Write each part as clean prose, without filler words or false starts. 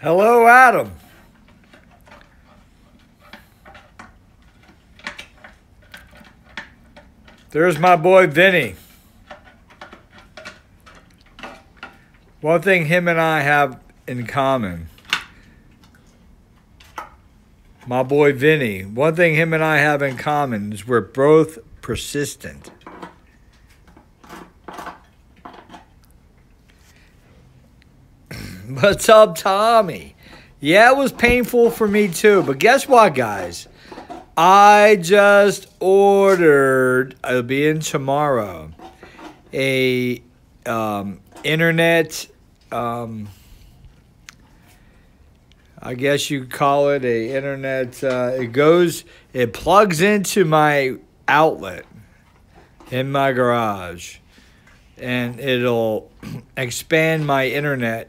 Hello, Adam. There's my boy Vinny. One thing him and I have in common. My boy Vinny. One thing him and I have in common is we're both persistent. What's up, Tommy? Yeah, it was painful for me too. But guess what, guys? I just ordered, it'll be in tomorrow, a internet, I guess you call it a internet, it plugs into my outlet in my garage, and it'll expand my internet.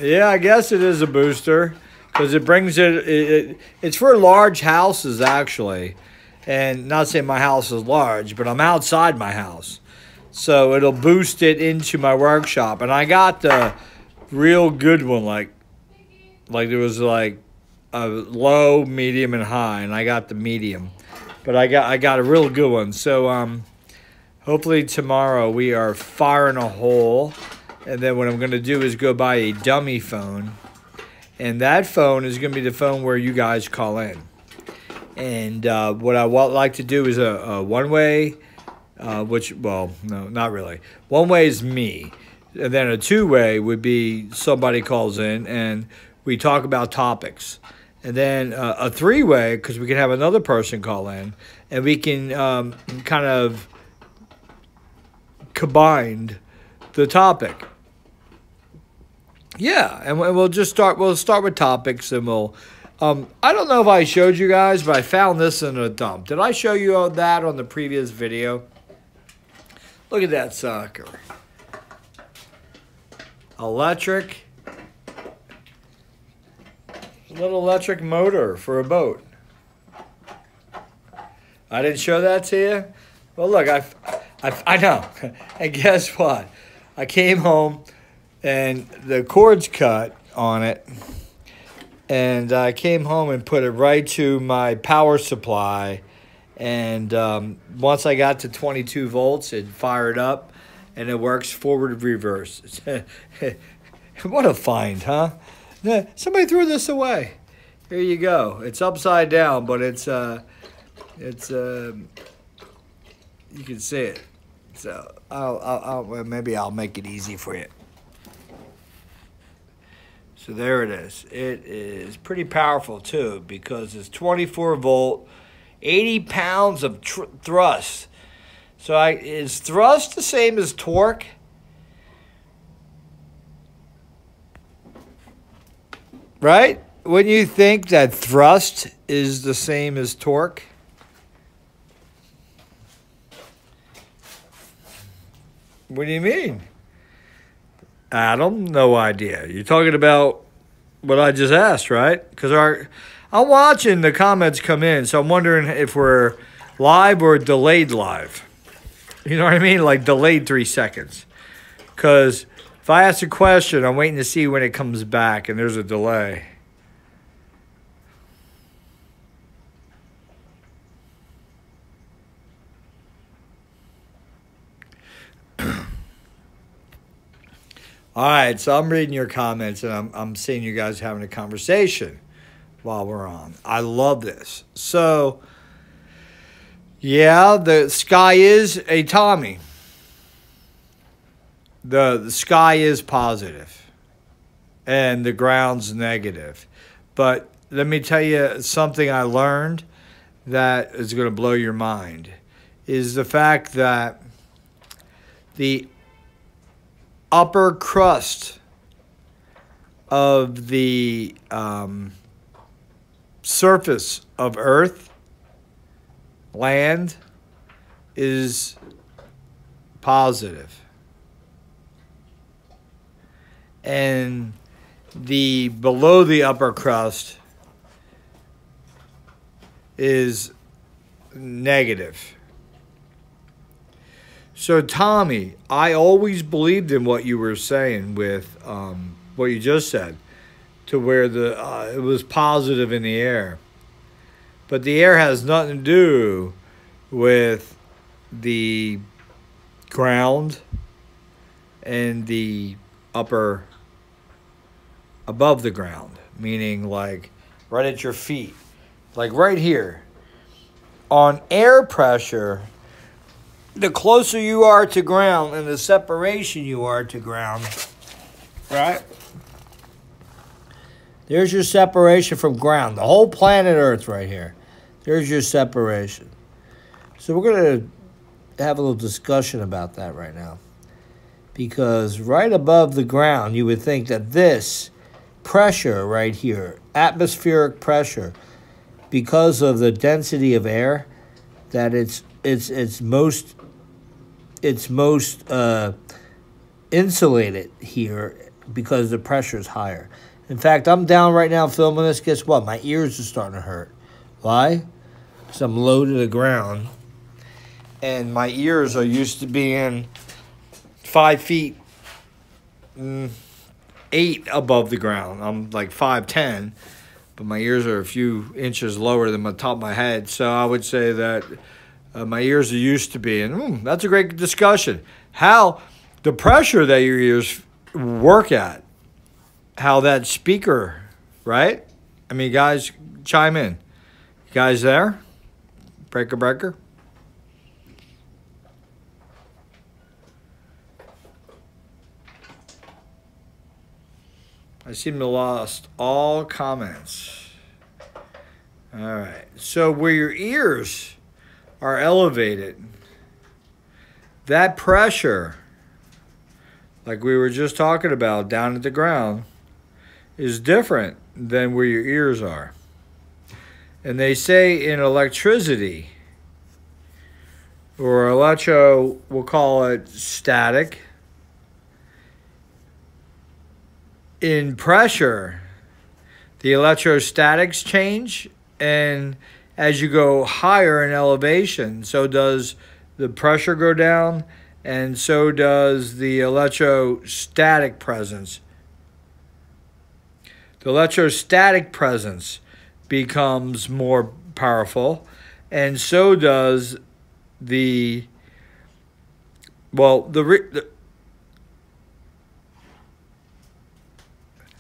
Yeah, I guess it is a booster. Because it brings it's for large houses, actually. And not saying my house is large, but I'm outside my house. So it'll boost it into my workshop. And I got the real good one, like there was like a low, medium, and high. And I got the medium. But I got a real good one. So hopefully tomorrow we are firing a hole. And then what I'm going to do is go buy a dummy phone. And that phone is going to be the phone where you guys call in. And what I like to do is a one-way, well, no, not really. One-way is me. And then a two-way would be somebody calls in and we talk about topics. And then a three-way, because we can have another person call in, and we can kind of combine the topic. Yeah, and we'll just start. We'll start with topics, and we'll. I don't know if I showed you guys, but I found this in a dump. Did I show you that on the previous video? Look at that sucker. Electric. Little electric motor for a boat. I didn't show that to you. Well, look, I know. And guess what? I came home. And the cord's cut on it. And I came home and put it right to my power supply. And once I got to 22 volts, it fired up. And it works forward and reverse. What a find, huh? Somebody threw this away. Here you go. It's upside down, but it's you can see it. So maybe I'll make it easy for you. So there it is. It is pretty powerful too because it's 24 volt, 80 pounds of thrust. So is thrust the same as torque? Right? Wouldn't you think that thrust is the same as torque? What do you mean? Adam, no idea. You're talking about what I just asked, right? Because I'm watching the comments come in, so I'm wondering if we're live or delayed live. You know what I mean? Like delayed 3 seconds. Because if I ask a question, I'm waiting to see when it comes back, and there's a delay. All right, so I'm reading your comments, and I'm seeing you guys having a conversation while we're on. I love this. So, yeah, the sky is a Tommy. The sky is positive, and the ground's negative. But let me tell you something I learned that is going to blow your mind, is the fact that the upper crust of the surface of Earth, land, is positive. And the below the upper crust is negative. So Tommy, I always believed in what you were saying with what you just said, to where the it was positive in the air, but the air has nothing to do with the ground and the upper above the ground, meaning like right at your feet, like right here. On air pressure, the closer you are to ground and the separation you are to ground, right? There's your separation from ground. The whole planet Earth right here. There's your separation. So we're going to have a little discussion about that right now. Because right above the ground, you would think that this pressure right here, atmospheric pressure, because of the density of air, that it's most insulated here because the pressure is higher. In fact, I'm down right now filming this. Guess what? My ears are starting to hurt. Why? Because I'm low to the ground, and my ears are used to being 5 feet 8 above the ground. I'm like 5'10", but my ears are a few inches lower than the top of my head. So I would say that my ears are used to being. That's a great discussion. How the pressure that your ears work at, how that speaker, right? I mean, guys, chime in. You guys there? Breaker. I seem to have lost all comments. All right. So where your ears are elevated, that pressure, like we were just talking about down at the ground, is different than where your ears are. And they say in electricity, or we'll call it static, in pressure, the electrostatics change, and as you go higher in elevation, so does the pressure go down, and so does the electrostatic presence. The electrostatic presence becomes more powerful, and so does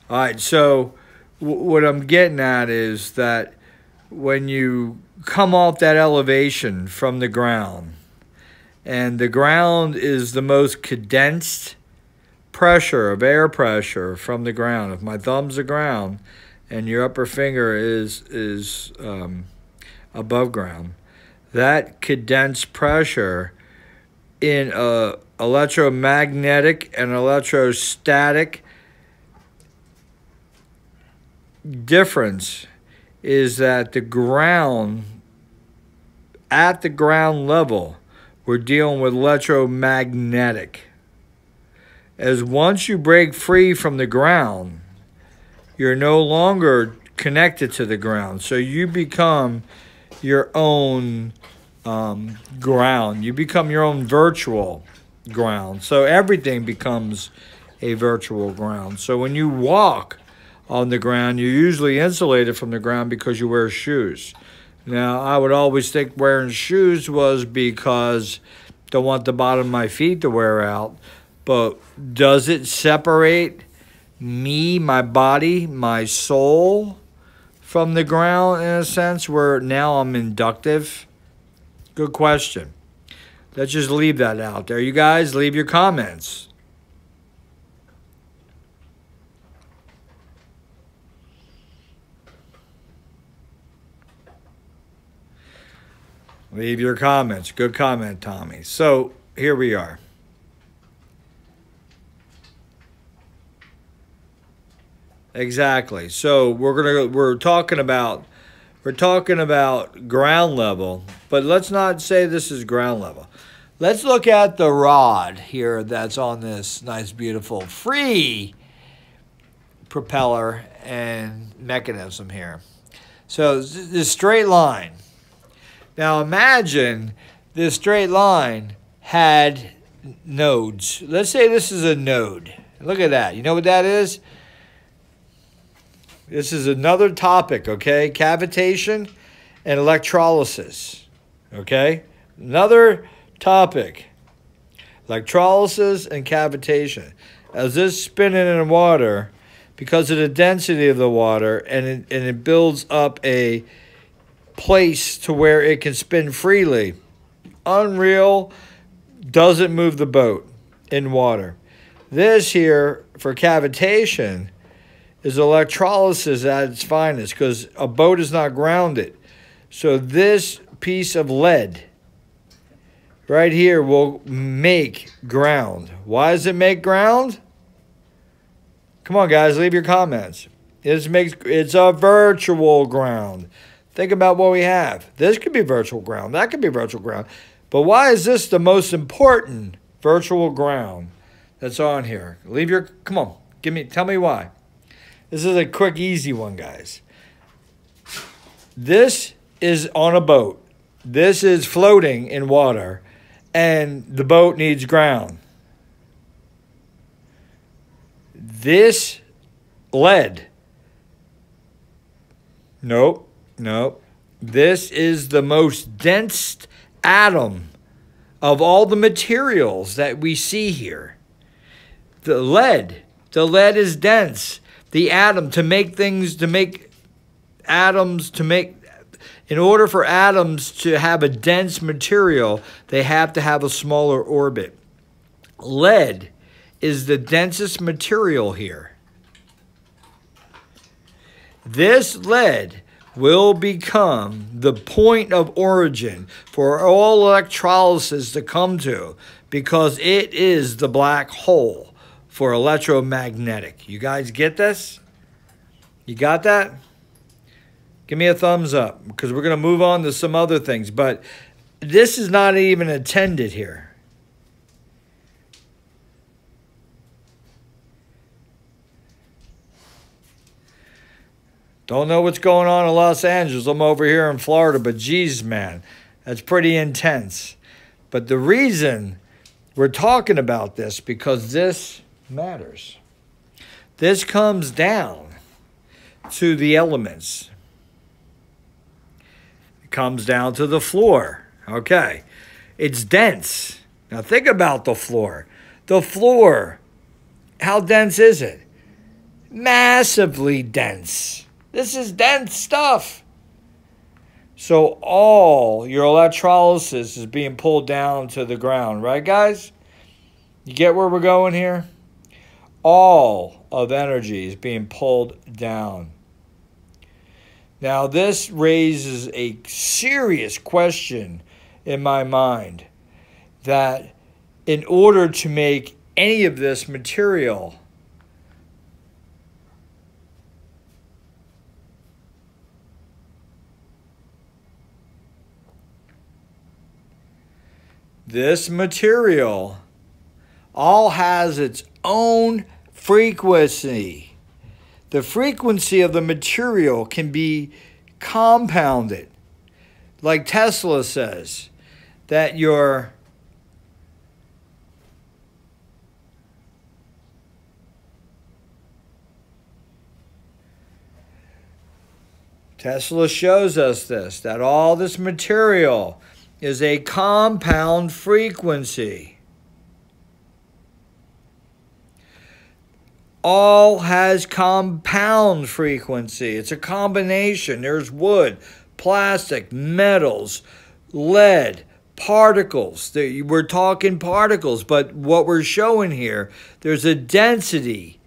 all right, so what I'm getting at is that when you come off that elevation from the ground, and the ground is the most condensed pressure of air pressure from the ground. If my thumb's the ground and your upper finger is above ground, that condensed pressure in electromagnetic and electrostatic difference is that the ground, at the ground level, we're dealing with electromagnetic. As once you break free from the ground, you're no longer connected to the ground. So you become your own ground. You become your own virtual ground. So everything becomes a virtual ground. So when you walk on the ground, you're usually insulated from the ground because you wear shoes. Now, I would always think wearing shoes was because don't want the bottom of my feet to wear out. But does it separate me, my body, my soul from the ground in a sense where now I'm inductive? Good question. Let's just leave that out there. You guys, leave your comments. Leave your comments. Good comment, Tommy. So here we are. Exactly. So we're talking about ground level, but let's not say this is ground level. Let's look at the rod here that's on this nice, beautiful, free propeller and mechanism here. So this straight line. Now imagine this straight line had nodes. Let's say this is a node. Look at that. You know what that is? This is another topic, okay? Cavitation and electrolysis, okay? Another topic. Electrolysis and cavitation. As this spinning in water, because of the density of the water, and it builds up a place to where it can spin freely. Unreal, doesn't move the boat in water. This here, for cavitation, is electrolysis at its finest, because a boat is not grounded. So this piece of lead right here will make ground. Why does it make ground? Come on, guys, leave your comments. It's a virtual ground. Think about what we have. This could be virtual ground. That could be virtual ground. But why is this the most important virtual ground that's on here? Come on, tell me why. This is a quick, easy one, guys. This is on a boat. This is floating in water, and the boat needs ground. This lead. Nope. This is the most dense atom of all the materials that we see here. The lead is dense. The atom, in order for atoms to have a dense material, they have to have a smaller orbit. Lead is the densest material here. This lead will become the point of origin for all electrolysis to come to, because it is the black hole for electromagnetic. You guys get this? You got that? Give me a thumbs up, because we're going to move on to some other things. But this is not even intended here. Don't know what's going on in Los Angeles. I'm over here in Florida, but geez, man, that's pretty intense. But the reason we're talking about this, because this matters. This comes down to the elements. It comes down to the floor. Okay. It's dense. Now think about the floor. The floor, how dense is it? Massively dense. This is dense stuff. So all your electrolysis is being pulled down to the ground, right, guys? You get where we're going here? All of energy is being pulled down. Now, this raises a serious question in my mind, that in order to make any of this material, this material all has its own frequency. The frequency of the material can be compounded. Like Tesla says, that your Tesla shows us this, that all this material is a compound frequency. All has compound frequency. It's a combination. There's wood, plastic, metals, lead, particles. We're talking particles, but what we're showing here, there's a density,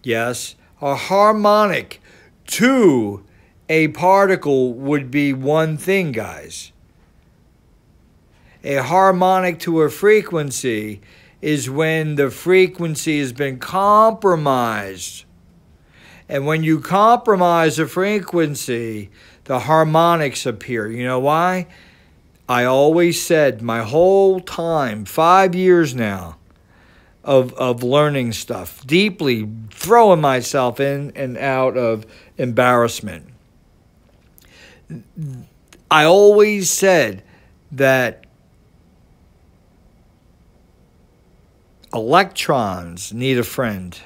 yes, a harmonic to a particle would be one thing, guys. A harmonic to a frequency is when the frequency has been compromised. And when you compromise a frequency, the harmonics appear. You know why? I always said my whole time, 5 years now, of learning stuff, deeply throwing myself in and out of embarrassment. I always said that electrons need a friend.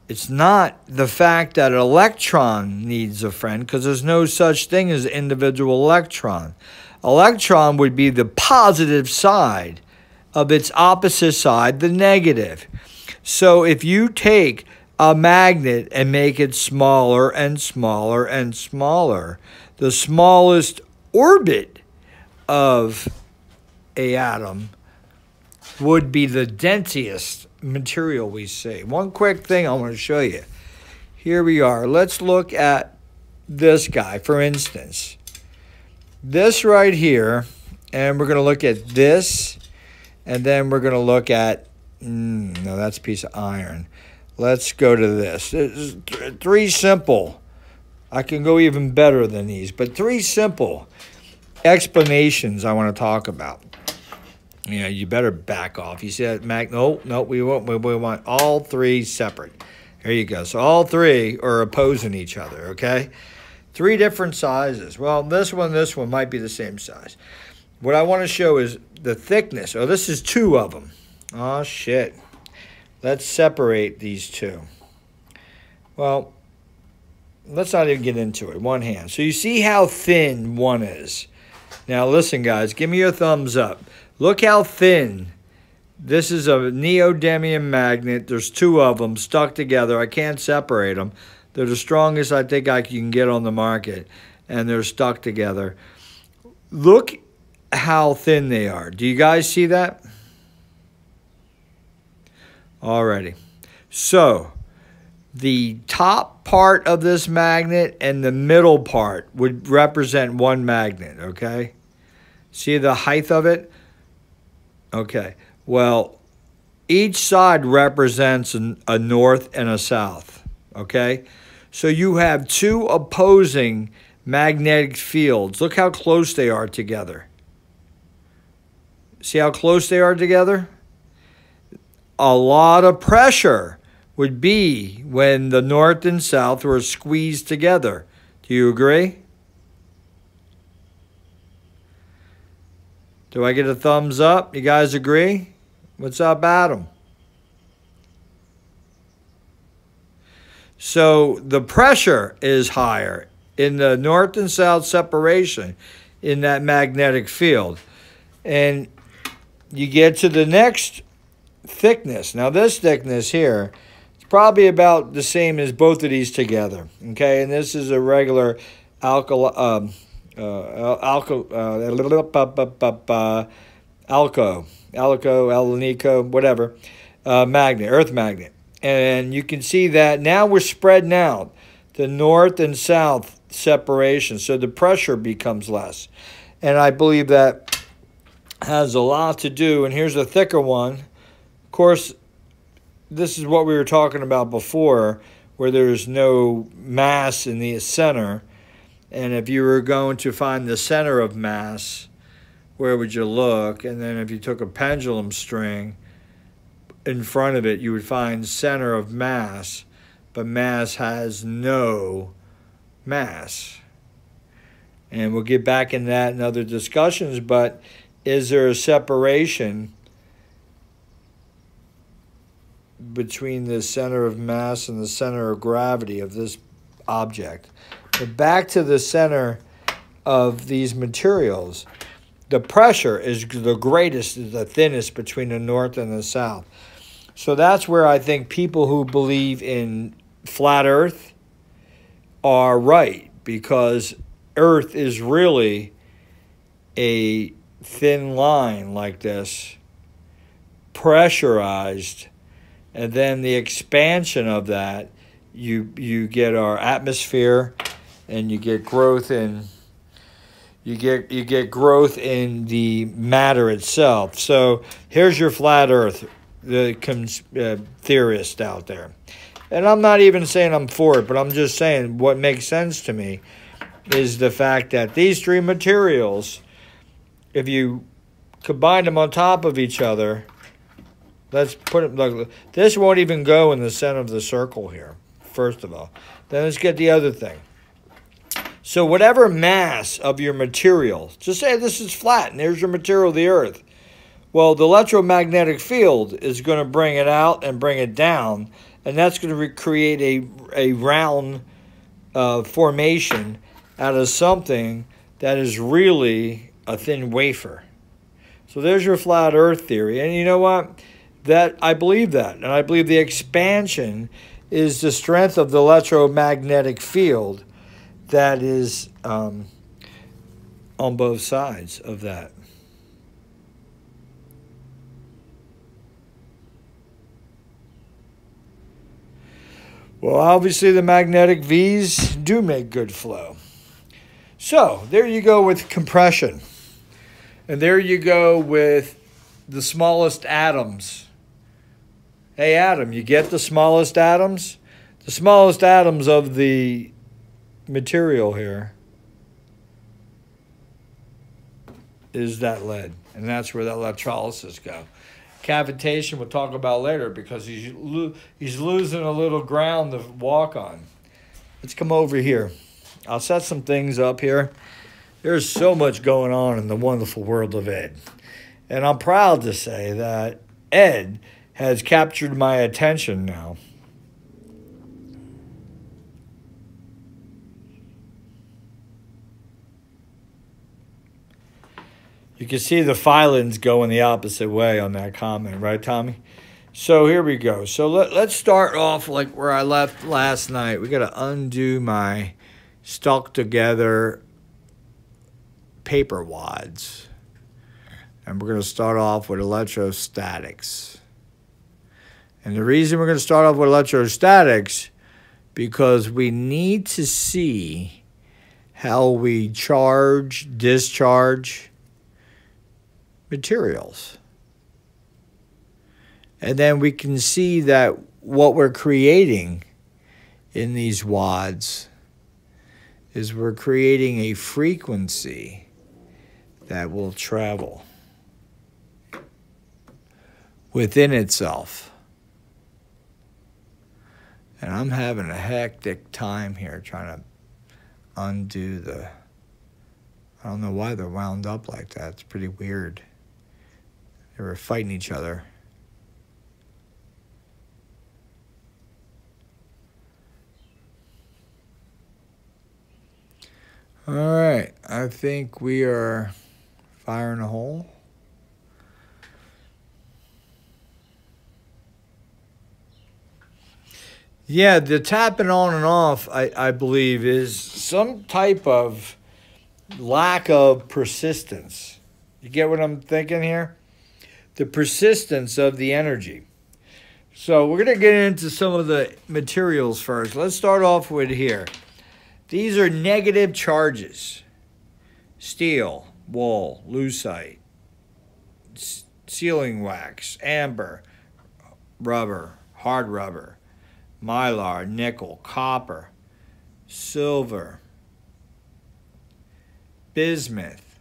It's not the fact that an electron needs a friend, because there's no such thing as individual electron. Electron would be the positive side of its opposite side, the negative. So if you take a magnet and make it smaller and smaller and smaller, the smallest orbit of an atom would be the densest material we see. One quick thing I want to show you. Here we are. Let's look at this guy, for instance. This right here, and we're going to look at this, and then we're going to look at, no, that's a piece of iron. Let's go to this. There's three simple. I can go even better than these, but three simple explanations I want to talk about. You know, you better back off. You said, Mac, no, we want all three separate. There you go. So all three are opposing each other, okay? Three different sizes. Well, this one might be the same size. What I want to show is the thickness. Oh, this is two of them. Oh, shit. Let's separate these two. Well, let's not even get into it. One hand. So you see how thin one is. Now, listen, guys. Give me your thumbs up. Look how thin. This is a neodymium magnet. There's two of them stuck together. I can't separate them. They're the strongest I think I can get on the market, and they're stuck together. Look how thin they are. Do you guys see that? Alrighty. So, the top part of this magnet and the middle part would represent one magnet, okay? See the height of it? Okay, well, each side represents a north and a south, okay? So you have two opposing magnetic fields. Look how close they are together. See how close they are together? A lot of pressure would be when the north and south were squeezed together. Do you agree? Do I get a thumbs up? You guys agree? What's up, Adam? So the pressure is higher in the north and south separation in that magnetic field. And you get to the next thickness. Now this thickness here is probably about the same as both of these together. Okay, and this is a regular alkyl alnico, whatever, magnet, earth magnet. And you can see that now we're spreading out the north and south separation, so the pressure becomes less. And I believe that has a lot to do, and here's a thicker one. Of course, this is what we were talking about before, where there's no mass in the center. And if you were going to find the center of mass, where would you look? And then if you took a pendulum string in front of it, you would find center of mass, but mass has no mass. And we'll get back in that in other discussions, but is there a separation between the center of mass and the center of gravity of this object? But back to the center of these materials, the pressure is the greatest, the thinnest between the north and the south. So that's where I think people who believe in flat Earth are right, because Earth is really a thin line like this, pressurized, and then the expansion of that, you get our atmosphere, and you get growth in growth in the matter itself. So here's your flat Earth, the theorist out there. And I'm not even saying I'm for it, but I'm just saying what makes sense to me is the fact that these three materials, if you combine them on top of each other, let's put it like this, won't even go in the center of the circle here, first of all. Then let's get the other thing. So whatever mass of your material, just say this is flat and there's your material, the earth. Well, the electromagnetic field is going to bring it out and bring it down, and that's going to create a round formation out of something that is really a thin wafer. So there's your flat earth theory. And you know what? I believe that. And I believe the expansion is the strength of the electromagnetic field that is on both sides of that. Well, obviously the magnetic V's do make good flow. So there you go with compression. And there you go with the smallest atoms. Hey, Adam, you get the smallest atoms? The smallest atoms of the material here is that lead. And that's where the electrolysis go. Cavitation we'll talk about later because he's losing a little ground to walk on. Let's come over here. I'll set some things up here. There's so much going on in the wonderful world of Ed. And I'm proud to say that Ed has captured my attention now. You can see the filings going the opposite way on that comment, right, Tommy? So here we go. So let's start off like where I left last night. We got to undo my stuck together paper wads. And we're going to start off with electrostatics. And the reason we're going to start off with electrostatics because we need to see how we charge, discharge materials. And then we can see that what we're creating in these wads is we're creating a frequency that will travel within itself. And I'm having a hectic time here trying to undo the... I don't know why they're wound up like that. It's pretty weird. They were fighting each other. All right, I think we are firing a hole. Yeah, the tapping on and off, I believe, is some type of lack of persistence. You get what I'm thinking here? The persistence of the energy. So we're going to get into some of the materials first. Let's start off with here. These are negative charges. Steel, wool, lucite, sealing wax, amber, rubber, hard rubber, mylar, nickel, copper, silver, bismuth,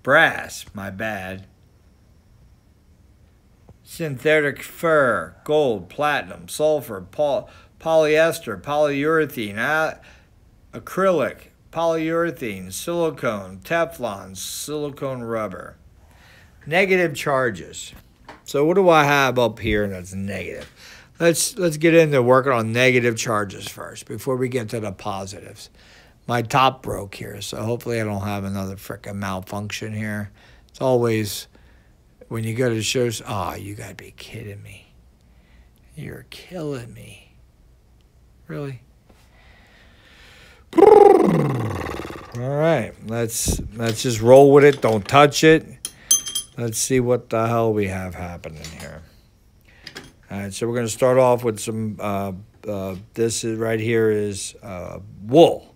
brass, my bad, synthetic fur, gold, platinum, sulfur, polyester, polyurethane, acrylic, polyurethane, silicone, Teflon, silicone rubber. Negative charges. So what do I have up here that's negative? Let's get into working on negative charges first before we get to the positives. My top broke here, so hopefully I don't have another frickin' malfunction here. It's always when you go to shows, oh, you gotta be kidding me. You're killing me. Really? All right, let's just roll with it. Don't touch it. Let's see what the hell we have happening here. All right, so we're going to start off with some, this is right here is wool.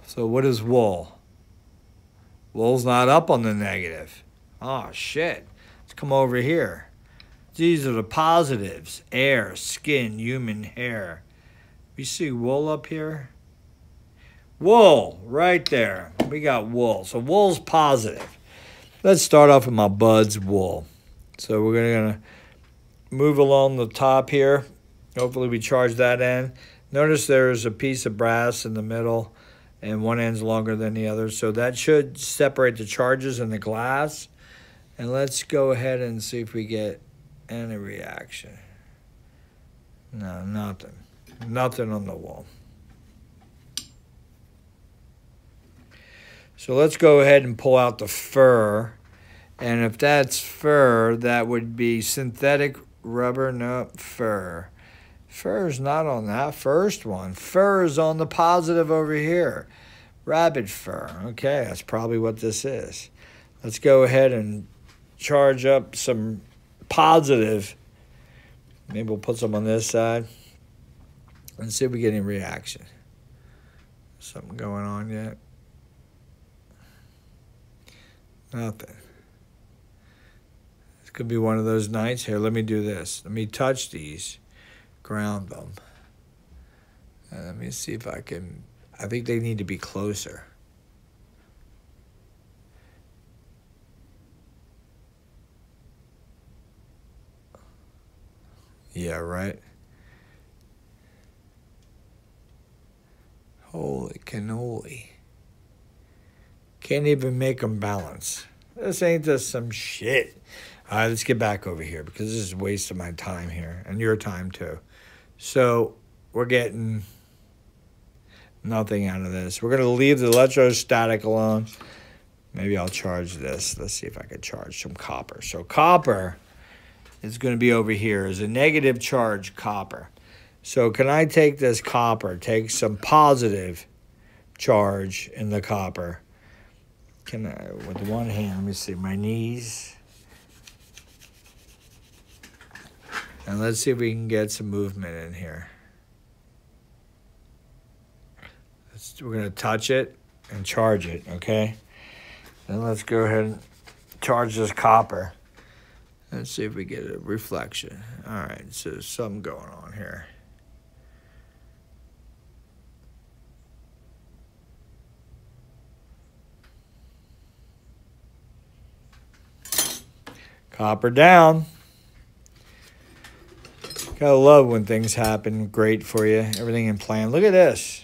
So what is wool? Wool's not up on the negative. Oh, shit. Let's come over here. These are the positives. Air, skin, human hair. You see wool up here? Wool, right there. We got wool. So wool's positive. Let's start off with my buds wool. So we're going to move along the top here. Hopefully we charge that end. Notice there's a piece of brass in the middle and one end's longer than the other. So that should separate the charges in the glass. And let's go ahead and see if we get any reaction. No, nothing. Nothing on the wall. So let's go ahead and pull out the fur. And if that's fur, that would be synthetic rubber. No, fur. Fur is not on that first one. Fur is on the positive over here. Rabbit fur. Okay, that's probably what this is. Let's go ahead and charge up some positive. Maybe we'll put some on this side and see if we get any reaction. Something going on yet? Nothing. This could be one of those nights. Here, let me do this. Let me touch these, ground them. And let me see if I can, I think they need to be closer. Yeah, right? Holy cannoli. Can't even make them balance. This ain't just some shit. All right, let's get back over here because this is a waste of my time here and your time too. So we're getting nothing out of this. We're going to leave the electrostatic alone. Maybe I'll charge this. Let's see if I can charge some copper. So copper is going to be over here as a negative charge copper. So can I take this copper, take some positive charge in the copper? Can I, with one hand, let me see, my knees. And let's see if we can get some movement in here. We're going to touch it and charge it, okay? Then let's go ahead and charge this copper. Let's see if we get a reflection. All right, so there's something going on here. Copper down. Gotta love when things happen great for you. Everything in plan. Look at this.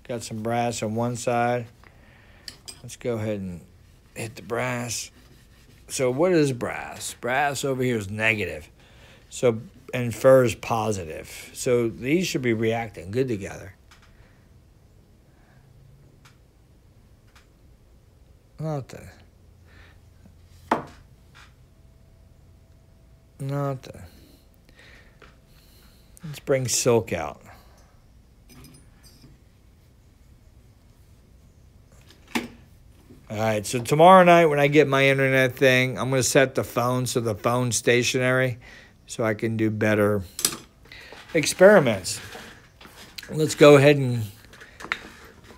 Got some brass on one side. Let's go ahead and hit the brass. So what is brass? Brass over here is negative. So, and fur is positive. So these should be reacting good together. Nothing. Nothing. Let's bring silk out. All right, so tomorrow night when I get my internet thing, I'm going to set the phone so the phone's stationary so I can do better experiments. Let's go ahead and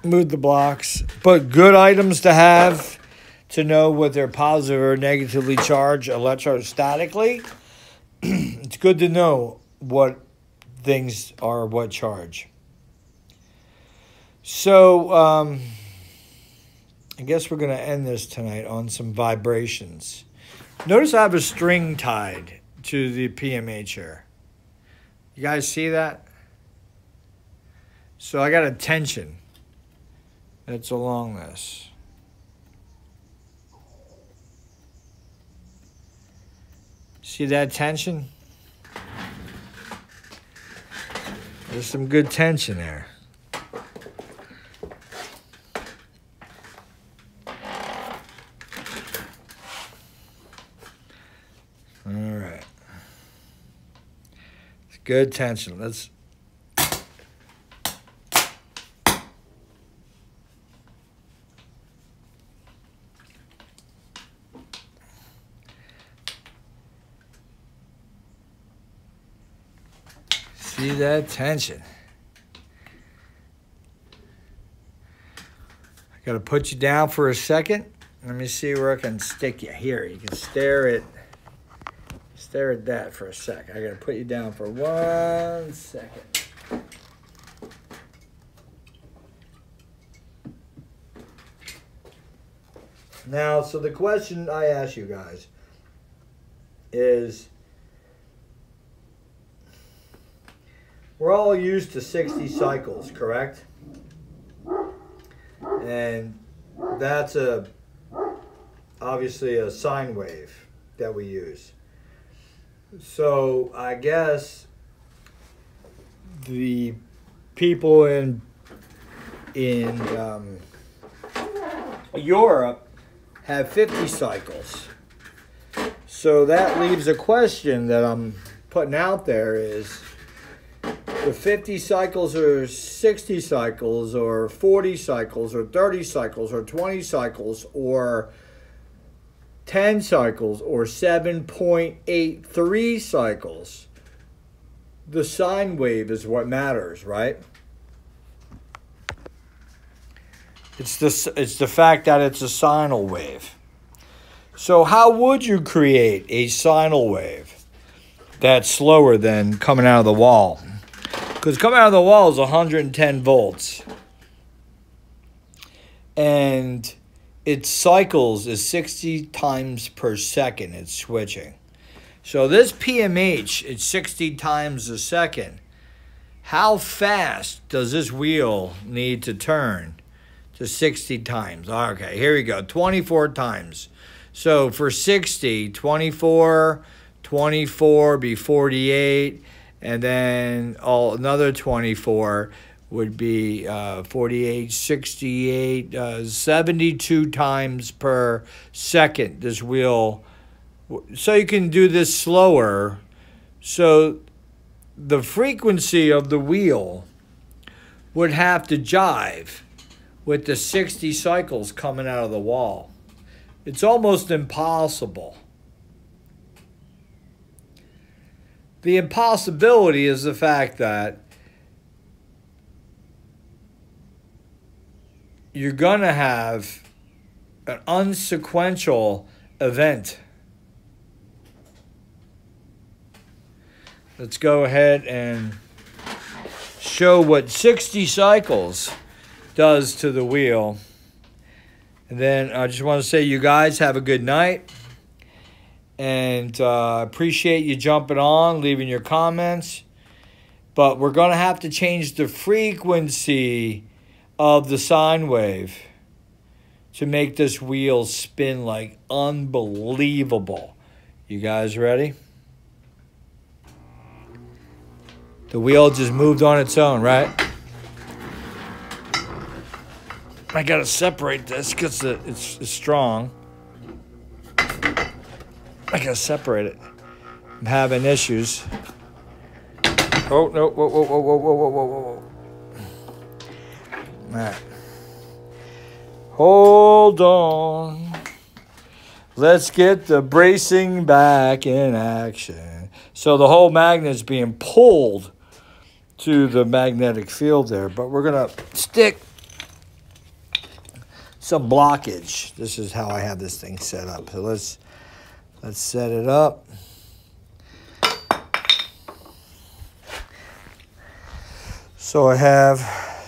move the blocks. But good items to have to know what they're positive or negatively charged electrostatically. It's good to know what things are what charge. So, I guess we're going to end this tonight on some vibrations. Notice I have a string tied to the PMA chair. You guys see that? So I got a tension that's along this. See that tension? There's some good tension there. All right. It's good tension. Let's see that tension. I got to put you down for a second. Let me see where I can stick you. Here, you can stare at that for a sec. I got to put you down for 1 second. Now, so the question I ask you guys is, we're all used to 60 cycles, correct? And that's obviously a sine wave that we use. So I guess the people in Europe have 50 cycles. So that leaves a question that I'm putting out there is, the 50 cycles or 60 cycles or 40 cycles or 30 cycles or 20 cycles or 10 cycles or 7.83 cycles. The sine wave is what matters, right? It's the fact that it's a sinal wave. So how would you create a sinal wave that's slower than coming out of the wall? Because coming out of the wall is 110 volts. And its cycles is 60 times per second it's switching. So this PMH is 60 times a second. How fast does this wheel need to turn to 60 times? Okay, here we go. 24 times. So for 60, 24 be 48, and then another 24 would be 48, 68, 72 times per second this wheel. So you can do this slower. So the frequency of the wheel would have to jive with the 60 cycles coming out of the wall. It's almost impossible. The impossibility is the fact that you're going to have an unsequential event. Let's go ahead and show what 60 cycles does to the wheel. And then I just want to say you guys have a good night. And appreciate you jumping on, leaving your comments. But we're going to have to change the frequency of the sine wave to make this wheel spin like unbelievable. You guys ready? The wheel just moved on its own, right? I got to separate this because it's strong. I got to separate it. I'm having issues. Oh, no. Whoa. All right. Hold on. Let's get the bracing back in action. So the whole magnet's being pulled to the magnetic field there. But we're going to stick some blockage. This is how I have this thing set up. So let's set it up. So I have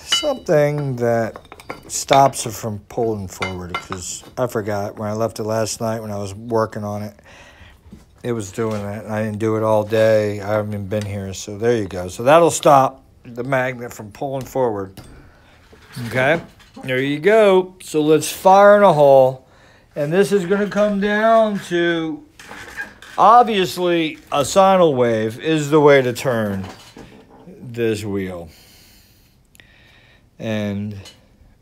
something that stops it from pulling forward because I forgot when I left it last night when I was working on it. It was doing that. And I didn't do it all day. I haven't even been here. So there you go. So that'll stop the magnet from pulling forward. Okay. There you go. So let's fire in a hole. And this is going to come down to, obviously, a sinal wave is the way to turn this wheel. And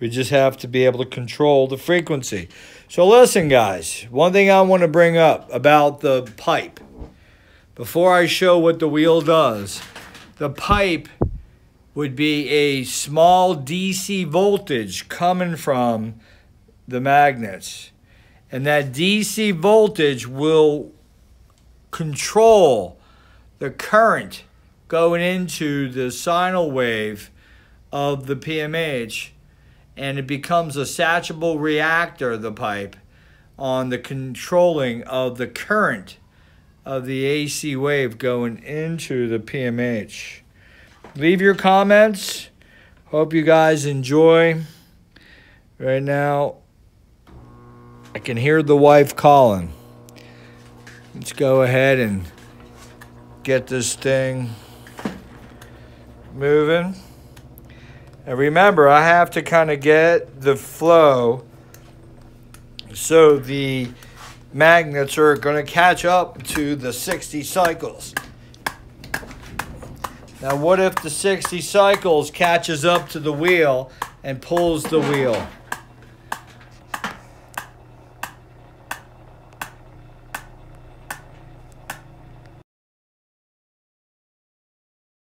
we just have to be able to control the frequency. So listen, guys, one thing I want to bring up about the pipe. Before I show what the wheel does, the pipe would be a small DC voltage coming from the magnets. And that DC voltage will control the current going into the sinal wave of the PMH, and it becomes a satchable reactor, the pipe, on the controlling of the current of the AC wave going into the PMH. Leave your comments. Hope you guys enjoy. Right now, I can hear the wife calling. Let's go ahead and get this thing moving. And remember, I have to kind of get the flow so the magnets are going to catch up to the 60 cycles. Now, what if the 60 cycles catches up to the wheel and pulls the wheel?